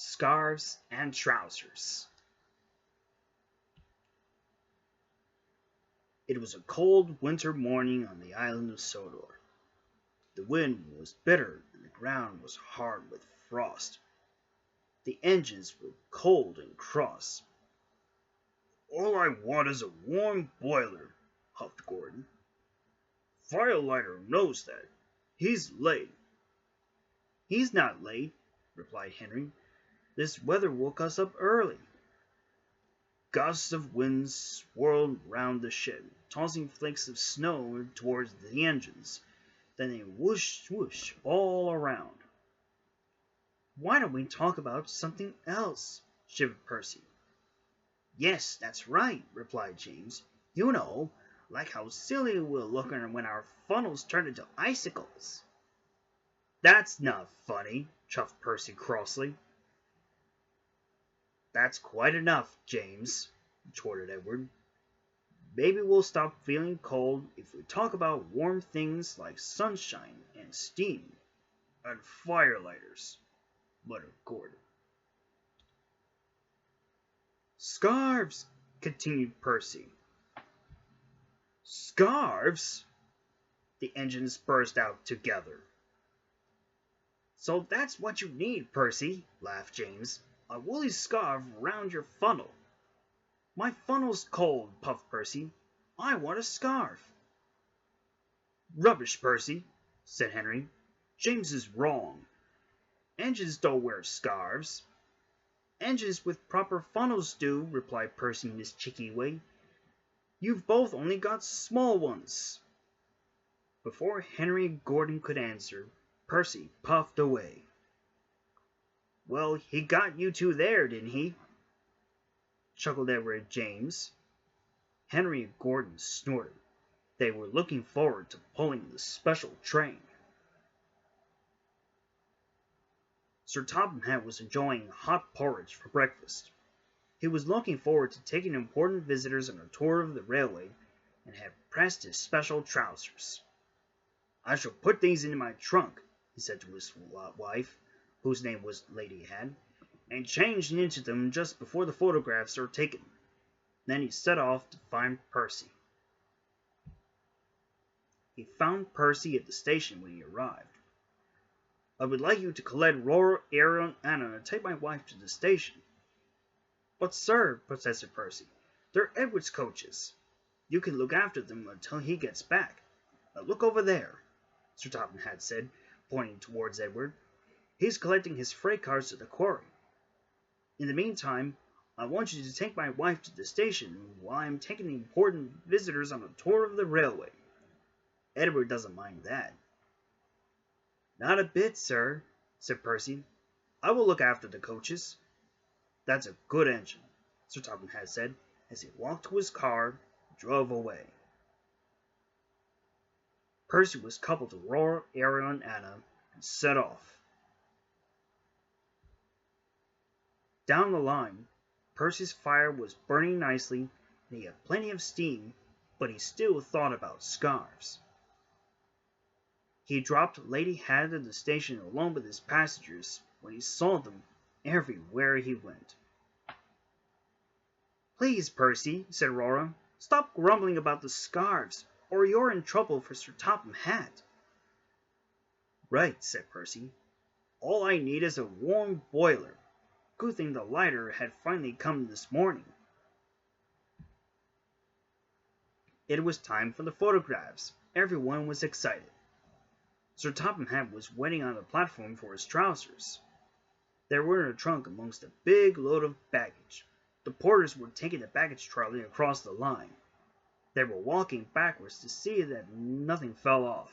Scarves and Trousers. It was a cold winter morning on the island of Sodor. The wind was bitter and the ground was hard with frost. The engines were cold and cross. "All I want is a warm boiler," huffed Gordon. "Firelighter knows that. He's late." "He's not late," replied Henry. "This weather woke us up early." Gusts of wind swirled round the ship, tossing flakes of snow towards the engines. Then they whooshed, whoosh all around. "Why don't we talk about something else?" shivered Percy. "Yes, that's right," replied James. "You know, like how silly we'll look when our funnels turn into icicles." "That's not funny," chuffed Percy crossly. "That's quite enough, James," retorted Edward. "Maybe we'll stop feeling cold if we talk about warm things like sunshine and steam." "And firelighters," muttered Gordon. "Scarves," continued Percy. "Scarves?" The engines burst out together. "So that's what you need, Percy," laughed James. "A woolly scarf round your funnel." "My funnel's cold," puffed Percy. "I want a scarf." "Rubbish, Percy," said Henry. "James is wrong. Engines don't wear scarves." "Engines with proper funnels do," replied Percy in his cheeky way. "You've both only got small ones." Before Henry and Gordon could answer, Percy puffed away. "Well, he got you two there, didn't he?" chuckled Edward James. Henry and Gordon snorted. They were looking forward to pulling the special train. Sir Topham Hatt was enjoying hot porridge for breakfast. He was looking forward to taking important visitors on a tour of the railway, and had pressed his special trousers. "I shall put these into my trunk," he said to his wife, whose name was Lady Hatt, "and change into them just before the photographs are taken." Then he set off to find Percy. He found Percy at the station when he arrived. "I would like you to collect Aurora, Ariel, and Anna and take my wife to the station." "But, sir," protested Percy, "they're Edward's coaches. You can look after them until he gets back. Look over there," Sir Topham Hatt said, pointing towards Edward. "He's collecting his freight cars to the quarry. In the meantime, I want you to take my wife to the station while I am taking the important visitors on a tour of the railway. Edward doesn't mind that." "Not a bit, sir," said Percy. "I will look after the coaches." "That's a good engine," Sir Topham Hatt said, as he walked to his car and drove away. Percy was coupled to Aurora, Ariel, and Anna, and set off. Down the line, Percy's fire was burning nicely, and he had plenty of steam, but he still thought about scarves. He dropped Lady Hatt at the station along with his passengers when he saw them everywhere he went. "Please, Percy," said Aurora, "stop grumbling about the scarves, or you're in trouble for Sir Topham Hatt." "Right," said Percy. "All I need is a warm boiler. Good thing the lighter had finally come this morning." It was time for the photographs. Everyone was excited. Sir Topham Hatt was waiting on the platform for his trousers. They were in a trunk amongst a big load of baggage. The porters were taking the baggage trolley across the line. They were walking backwards to see that nothing fell off.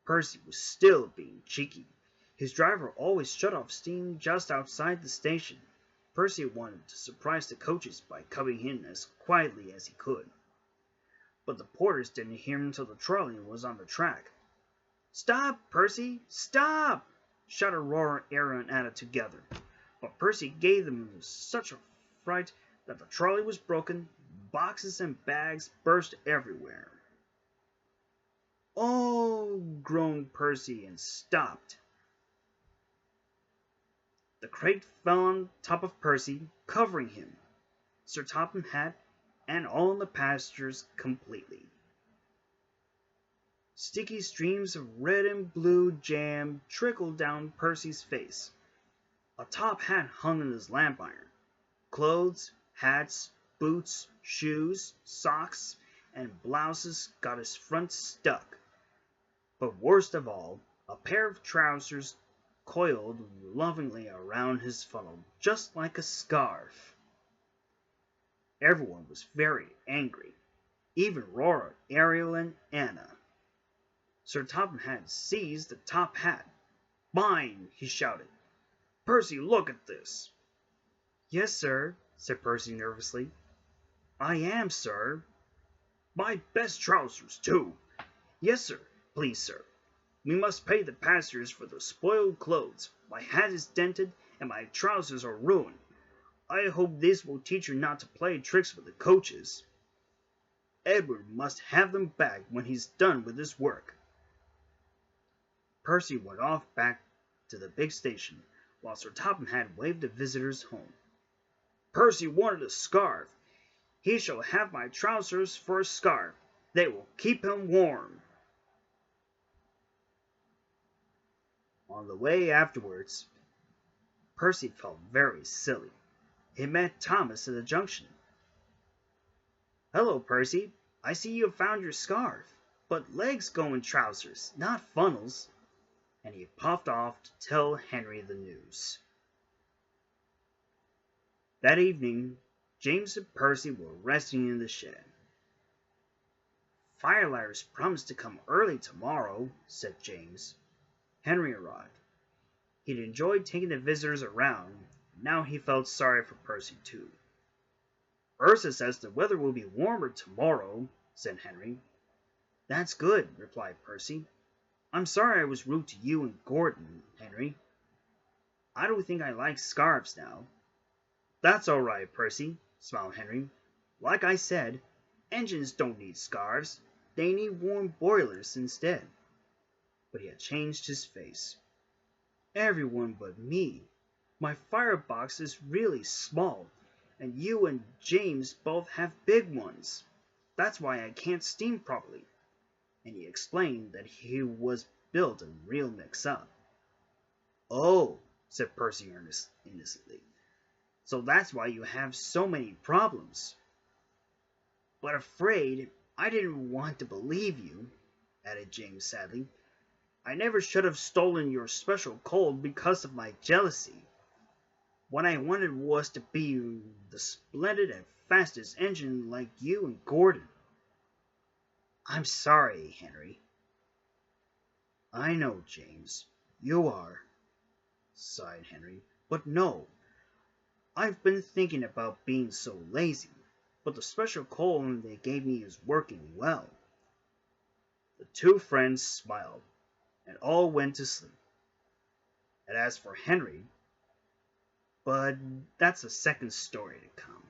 Percy was still being cheeky. His driver always shut off steam just outside the station. Percy wanted to surprise the coaches by coming in as quietly as he could. But the porters didn't hear him until the trolley was on the track. "Stop, Percy! Stop!" shouted Aurora, Ariel, and Anna together. But Percy gave them such a fright that the trolley was broken, boxes and bags burst everywhere. "Oh!" groaned Percy and stopped. The crate fell on top of Percy, covering him, Sir Topham Hatt, and all the passengers completely. Sticky streams of red and blue jam trickled down Percy's face. A top hat hung in his lamp iron. Clothes, hats, boots, shoes, socks, and blouses got his front stuck. But worst of all, a pair of trousers coiled lovingly around his funnel, just like a scarf. Everyone was very angry, even Aurora, Ariel, and Anna. Sir Topham Hatt seized the top hat. "Mine!" he shouted. "Percy, look at this!" "Yes, sir," said Percy nervously. "I am, sir." "My best trousers, too!" "Yes, sir. Please, sir. We must pay the passengers for the spoiled clothes. My hat is dented, and my trousers are ruined. I hope this will teach you not to play tricks with the coaches. Edward must have them back when he's done with his work." Percy went off back to the big station, while Sir Topham Hatt waved the visitors home. "Percy wanted a scarf. He shall have my trousers for a scarf. They will keep him warm." On the way afterwards, Percy felt very silly. He met Thomas at the junction. "Hello, Percy. I see you have found your scarf, but legs go in trousers, not funnels." And he puffed off to tell Henry the news. That evening, James and Percy were resting in the shed. "Firelighters promised to come early tomorrow," said James. Henry arrived. He'd enjoyed taking the visitors around. Now he felt sorry for Percy, too. "Ursa says the weather will be warmer tomorrow," said Henry. "That's good," replied Percy. "I'm sorry I was rude to you and Gordon, Henry. I don't think I like scarves now." "That's all right, Percy," smiled Henry. "Like I said, engines don't need scarves. They need warm boilers instead." But he had changed his face. "Everyone but me. My firebox is really small, and you and James both have big ones. That's why I can't steam properly." And he explained that he was built a real mix-up. "Oh," said Percy innocently. "So that's why you have so many problems." "But afraid I didn't want to believe you," added James sadly. "I never should have stolen your special coal because of my jealousy. What I wanted was to be the splendid and fastest engine like you and Gordon." "I'm sorry, Henry." "I know, James, you are," sighed Henry. "But no, I've been thinking about being so lazy, but the special coal they gave me is working well." The two friends smiled, and all went to sleep. And as for Henry, but that's a second story to come.